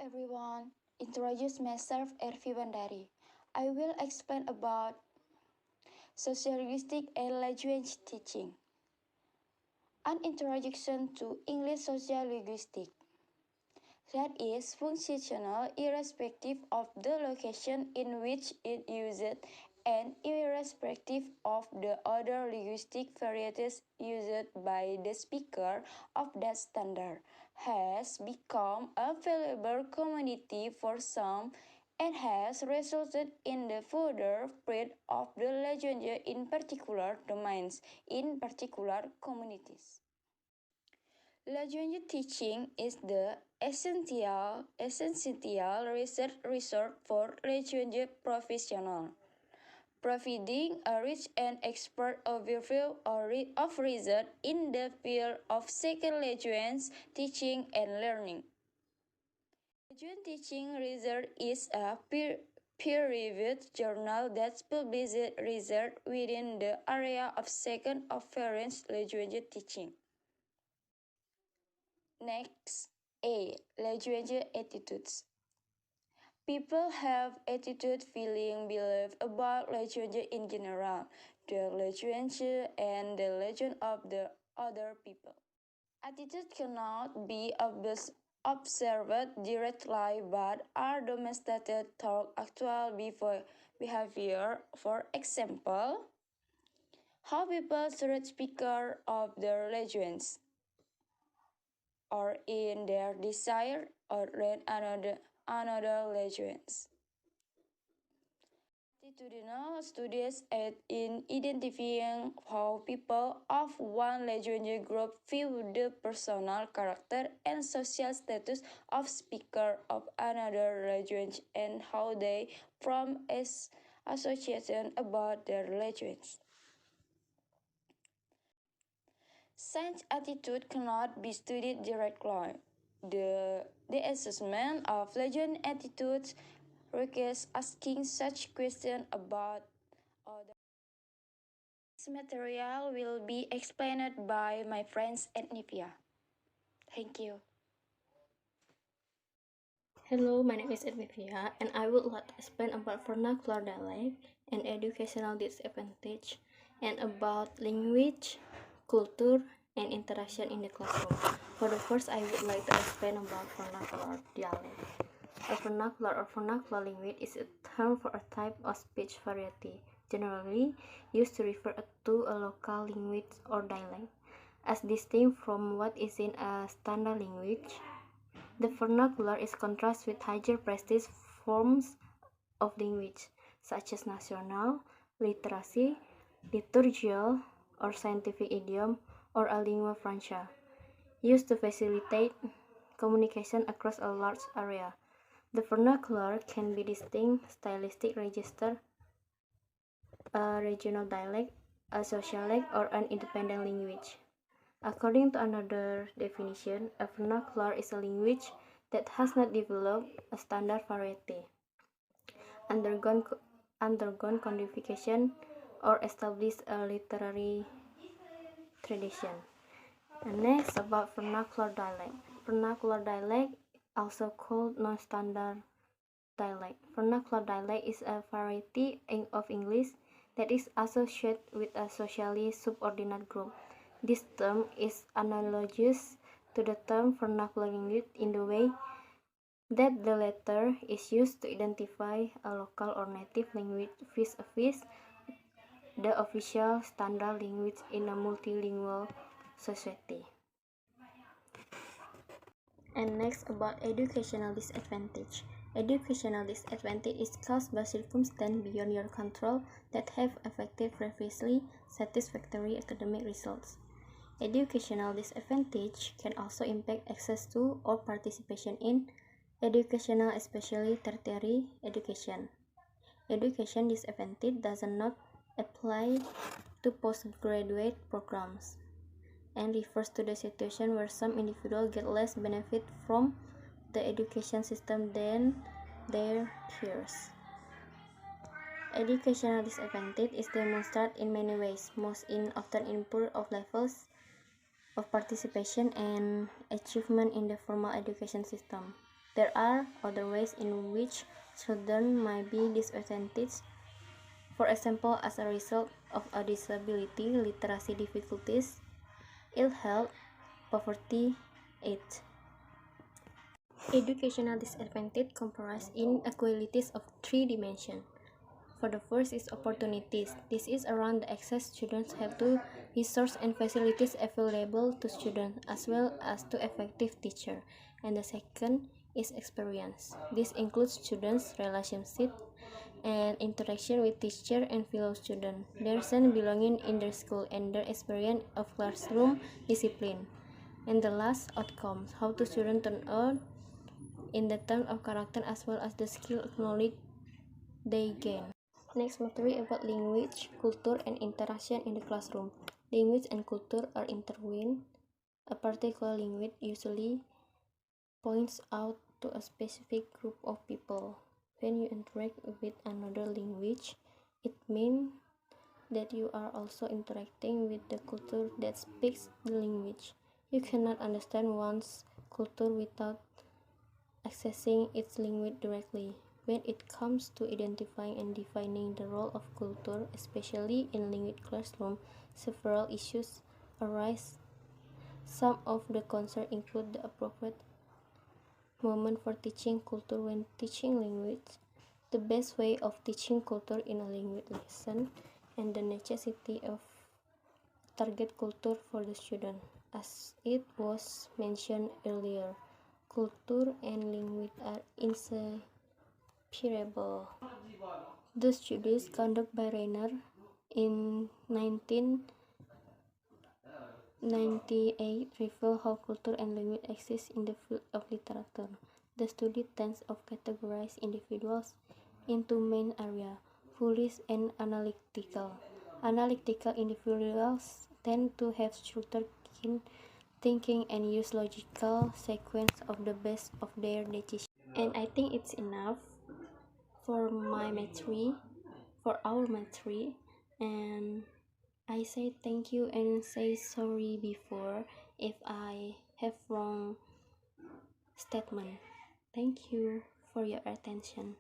everyone, introduce myself Ervi Wandari. I will explain about sociolinguistic and language teaching. An introduction to English sociolinguistic. That is functional irrespective of the location in which it is used and irrespective of the other linguistic varieties used by the speaker of that standard, has become a valuable commodity for some and has resulted in the further spread of the language in particular domains, in particular communities. Language teaching is the essential research resource for language professionals, providing a rich and expert overview of research in the field of second language teaching and learning. Language teaching research is a peer-reviewed journal that publishes research within the area of second or foreign language teaching. Next, A. Language attitudes. People have attitude, feeling, belief about language in general, their language, and the language of the other people. Attitudes cannot be observed directly but are demonstrated through actual behavior. For example, how people treat speakers of their language, or in their desire or learn another language. Attitudinal studies aid in identifying how people of one language group view the personal character and social status of speakers of another language and how they form association about their language. Such attitude cannot be studied directly. The assessment of language attitudes requires asking such questions about others. This material will be explained by my friends Ednivia. Thank you. Hello, my name is Ednivia, and I would like to explain about vernacular dialect and educational disadvantage, and about language, culture, and interaction in the classroom. For the first, I would like to explain about vernacular dialect. A vernacular or vernacular language is a term for a type of speech variety, generally used to refer to a local language or dialect, as distinct from what is in a standard language. The vernacular is contrasted with higher prestige forms of language, such as national, literacy, liturgical, or scientific idiom, or a lingua franca, used to facilitate communication across a large area. The vernacular can be distinct stylistic register, a regional dialect, a sociolect, or an independent language. According to another definition, a vernacular is a language that has not developed a standard variety, undergone codification, or established a literary tradition. And next, about vernacular dialect. Vernacular dialect, also called non-standard dialect. Vernacular dialect is a variety of English that is associated with a socially subordinate group. This term is analogous to the term vernacular language in the way that the latter is used to identify a local or native language vis-a-vis the official standard language in a multilingual society. And next, about educational disadvantage. Educational disadvantage is caused by circumstances beyond your control that have affected previously satisfactory academic results. Educational disadvantage can also impact access to or participation in educational, especially tertiary education. Education disadvantage does not apply to postgraduate programs and refers to the situation where some individuals get less benefit from the education system than their peers. Educational disadvantage is demonstrated in many ways, often in poor of levels of participation and achievement in the formal education system. There are other ways in which children might be disadvantaged, for example, as a result of a disability, literacy difficulties, ill health, poverty, age. Educational disadvantage comprise inequalities of three dimensions. For the first is opportunities. This is around the access students have to resources and facilities available to students as well as to effective teacher. And the second is experience. This includes students' relationship and interaction with teacher and fellow students, their sense belonging in their school, and their experience of classroom discipline. And the last outcomes, how to students turn out in the terms of character as well as the skill knowledge they gain. Next, material about language, culture, and interaction in the classroom. Language and culture are intertwined. A particular language usually points out to a specific group of people. When you interact with another language, it means that you are also interacting with the culture that speaks the language. You cannot understand one's culture without accessing its language directly. When it comes to identifying and defining the role of culture, especially in language classroom, several issues arise. Some of the concerns include the appropriate moment for teaching culture when teaching language, the best way of teaching culture in a language lesson, and the necessity of target culture for the student. As it was mentioned earlier, culture and language are inseparable. The studies conducted by Rainer in 1998 reveal how culture and language exist in the field of literature. The study tends to categorize individuals into main areas: foolish and analytical. Analytical individuals tend to have structured thinking and use logical sequence of the best of their decisions. And I think it's enough for my mastery, for our mastery, and I say thank you and say sorry before if I have wrong statement. Thank you for your attention.